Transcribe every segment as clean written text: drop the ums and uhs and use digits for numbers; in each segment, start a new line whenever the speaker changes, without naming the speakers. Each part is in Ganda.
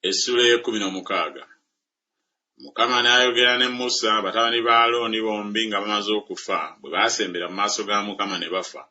Essuula y'e16. Mukama n'ayogera ne Musa batabani ba Alooni bombi nga bamaze okufa bwe baasembera mu maaso ga Mukama ne bafa.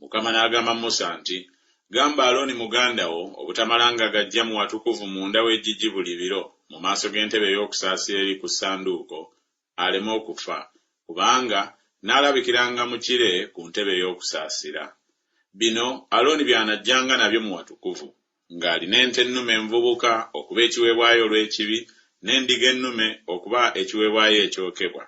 Mukama n'agamba Musa nti, gamba Alooni muganda wo obutamalanga gajja mu watukuvu munda w'eggigi buli biro mu maaso g'entebe ey'okusaasira eri ku ssanduuko, aleme okufa, kubanga n'alabikiranga mu kire ku ntebe ey'okusaasira. Bino Alooni by'anajjanga nabyo mu watukuvu, ng'alina ente ennume envubuka okuba ekiweebwayo olw'ekibi, n'endiga ennume okuba ekiweebwayo ekyokebwa.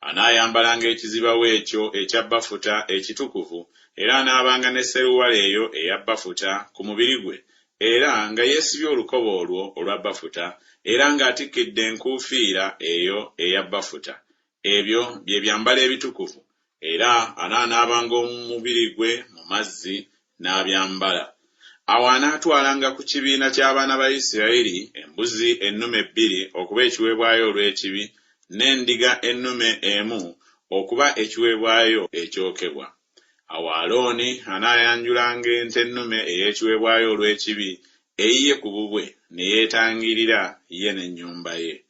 Anaayambalanga ekizibawo ekyo ekya bafuta ekitukuvu, era anaabanga ne sseruwale eyo eya bafuta ku mubiri gwe, era nga yeesibye olukoba olwo olwa bafuta, era ng'atikkidde enkuufiira eyo eya bafuta. Ebyo bye byambalo ebitukuvu, era anaanaabanga omubiri gwe mu mazzi n'abyambala. Awo anaatwalanga ku kibiina ky'abaana ba Isirayiri embuzi ennume 2 okuba ekiweebwayo olw'ekibi, n'endiga ennume 1 okuba ekiweebwayo ekyokebwa. Awo Alooni anaayanjulanga ente ennume ey'ekiweebwayo olw'ekibi eyiye ku bubwe ne yeetangirira ye n'ennyumba ye.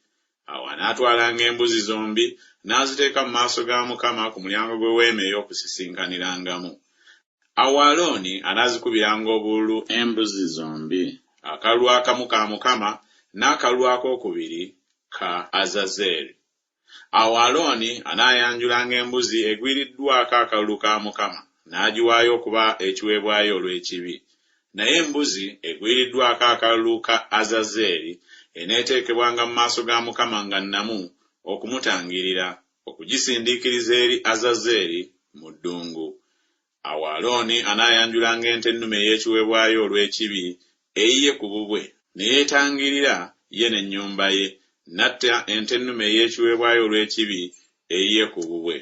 Awo anaatwalanga embuzi zombi n'aziteeka mu maaso ga Mukama ku mulyango gw'eweema ey'okusisinkaniramu. Awo Alooni anaazikubiranga obululu embuzi zombi, akalulu akamu ka Mukama n'akalulu akookubiri ka Azazeeri. Awo Alooni anaayanjulanga embuzi egwiriddwako akalulu ka Mukama n'agiwaayo okuba ekiweebwayo olw'ekibi. Naye embuzi egwiriddwako akalulu ka Azazeeri eneeteekebwanga mu maaso ga Mukama nga nnamu okumutangirira, okugisindiikiriza eri Azazeeri mu ddungu. Awo Alooni anaayanjulanga ente ennume ey'ekiweebwayo olw'ekibi eyiye ku bubwe ne yeetangirira ye n'ennyumba ye, n'atta ente ennume ey'ekiweebwayo olw'ekibi eyiye ku bubwe.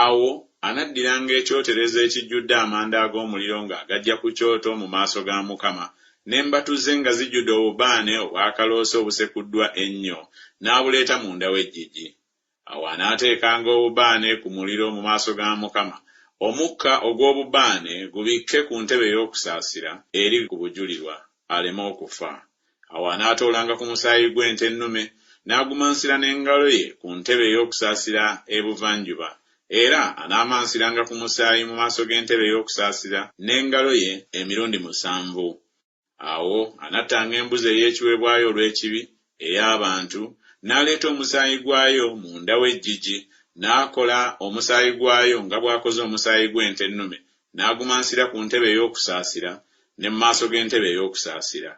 Awo anaddiranga ekyoterezo ekijjudde amanda ag'omuliro ng'agajja ku kyoto mu maaso ga Mukama, n'embatu ze nga zijjudde obubaane obwakaloosa obusekuddwa ennyo, n'abuleeta munda w'eggigi. Awo anaateekanga obubaane ku muliro mu maaso ga Mukama, omukka ogw'obubaane gubikke ku ntebe ey'okusaasira eri ku bujulirwa, aleme okufa. Awo anaatoolanga ku musaayi gw'ente ennume n'agumansira n'engalo ye ku ntebe ey'okusaasira ebuvanjuba, era anaamansiranga ku musaayi mu maaso g'entebe ey'okusaasira n'engalo ye emirundi 7. Awo anattanga embuzi ey'ekiweebwayo olw'ekibi ey'abantu, n'aleeta omusaayi gwayo munda w'eggigi, n'akola omusaayi gwayo nga bw'akoze omusaayi gw'ente ennume, n'agumansira ku ntebe ey'okusaasira ne mu maaso g'entebe ey'okusaasira.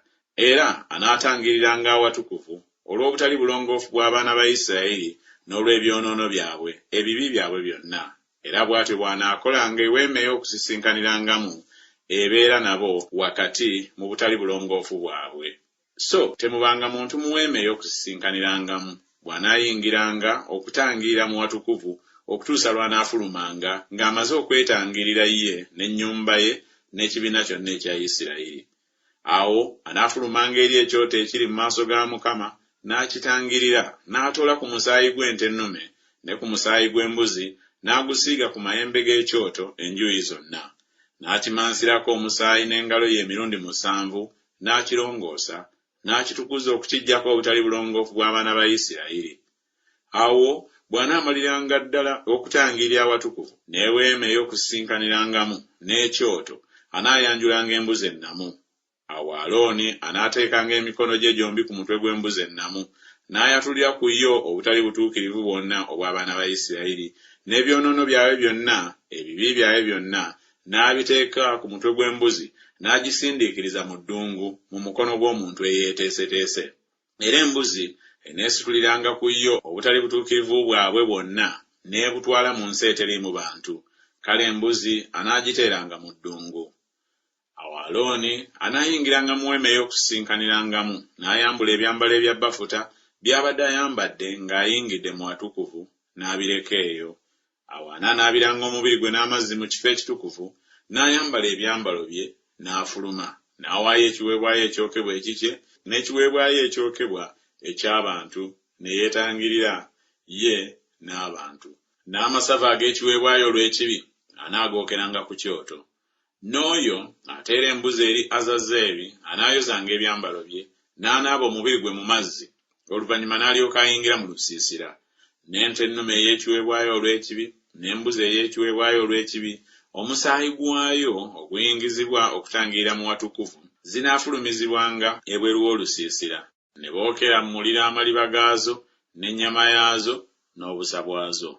Era anaatangiriranga awatukuvu olw'obutali bulongoofu bw'abaana ba Isirayiri n'olw'ebyonoono byabwe, ebibi byabwe byonna. Era bw'atyo bw'anaakolanga eweema ey'okusisinkaniramu ebeera nabo wakati mu butali bulongoofu bwabwe. So temubanga muntu mu weema ey'okusisinkaniramu bw'anaayingiranga okutangirira mu watukuvu okutuusa lw'anaafulumanga ng'amaze okwetangirira ye n'ennyumba ye n'ekibiina kyonna ekya Isirayiri. Awo anaafulumanga eri ekyoto ekiri mu maaso ga Mukama, n'akitangirira, n'atoola ku musaayi gw'ente ennume ne ku musaayi gw'embuzi, n'agusiiga ku mayembe g'ekyoto enjuuyi zonna. N'akimansirako omusaayi n'engalo ye emirundi 7, n'akirongoosa, n'akitukuza okukiggyako obutali bulongoofu bw'abaana ba Isirayiri. Awo bw'anaamaliranga ddala okutangirira awatukuvu n'eweema ey'okusisinkaniramu n'ekyoto, anaayanjulanga embuzi ennamu. Awo Alooni anaateekanga emikono gye gyombi ku mutwe gw'embuzi ennamu, n'ayatulira ku yo obutali butuukirivu bwonna obw'abaana ba Isirayiri, n'ebyonoono byabwe byonna, ebibi byabwe byonna, n'abiteeka ku mutwe gw'embuzi, n'agisindiikiriza mu ddungu mu mukono gw'omuntu eyeeteeseteese. Era embuzi eneesituliranga ku yo obutali butuukirivu bwabwe bwonna, n'ebutwala mu nsi eteriimu bantu. Kale embuzi anaagiteeranga mu ddungu. Awo Alooni anaayingiranga mu weema ey'okusisinkaniramu, n'ayambula ebyambalo ebya bafuta by'abadde ayambadde ng'ayingidde mu watukuvu, n'abireka eyo. Awo anaanaabiranga omubiri gwe n'amazzi mu kifo ekitukuvu, n'ayambala ebyambalo bye, n'afuluma, n'awaayo ekiweebwayo ekyokebwa ekikye n'ekiweebwayo ekyokebwa eky'abantu, ne yeetangirira ye n'abantu. N'amasavu ag'ekiweebwayo olw'ekibi anaagookeranga ku kyoto. N'oyo ateera embuzi eri Azazeeri anaayozanga ebyambalo bye, n'anaaba omubiri gwe mu mazzi, oluvannyuma n'alyoka ayingira mu lusiisira. N'ente ennume ey'ekiweebwayo olw'ekibi, n'embuzi ey'ekiweebwayo olw'ekibi, omusaayi gwayo oguyingizibwa okutangirira mu watukuvu, zinaafulumizibwanga ebweru w'olusiisira, ne bookera mu muliro amaliba gaazo, n'ennyama yaazo, n'obusa bwazo.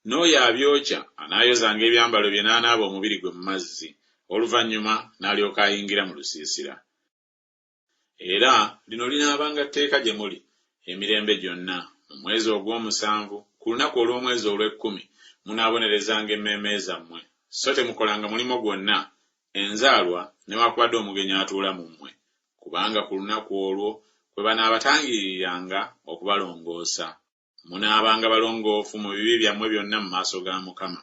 N'oyo abyokya anaayozanga ebyambalo bye n'anaaba omubiri gwe mu mazzi, oluvannyuma n'alyoka ayingira mu lusiisira. Era lino linaabanga tteeka gye muli emirembe gyonna. Mu mwezi ogw'omusanvu, ku lunaku olw'omwezi olw'ekkumi, munaabonerezanga emmeeme zammwe, so temukolanga mulimo gwonna, enzaalwa newaakubadde omugenyi atuula mu mmwe, kubanga ku lunaku olwo kwe banaabatangiriranga okubalongoosa. Munaabanga balongoofu mu bibi byammwe byonna mu maaso ga Mukama.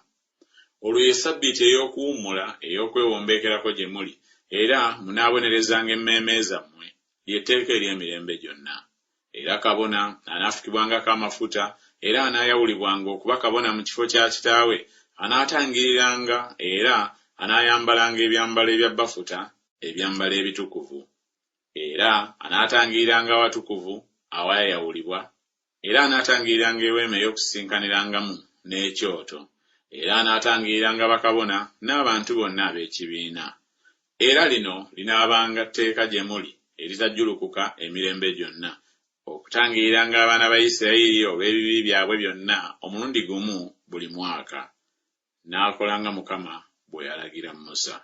Olwo ye Ssabbiiti ey'okuwummula ey'okwewombeekerako gye muli, era munaabonerezanga emmeeme zammwe, ly'etteeka ery'emirembe gyonna. Era kabona anaafukibwangako amafuta, era anaayawulibwanga okuba kabona mu kifo kya kitaawe, anaatangiriranga era anaayambalanga ebyambalo ebya bafuta, ebyambalo ebitukuvu. Era anaatangiriranga awatukuvu awaayawulibwa, era anaatangiriranga eweema ey'okusinkanirangamu n'ekyoto, era anaatangiriranga bakabona n'abantu bonna ab'ekibiina. Era lino linaabanga tteeka gye muli eritajjulukuka emirembe gyonna, okutangiriranga abaana ba Isirayiri olw'ebibi byabwe byonna omulundi gumu buli mwaka. N'akolanga Mukama bwe yalagira Musa.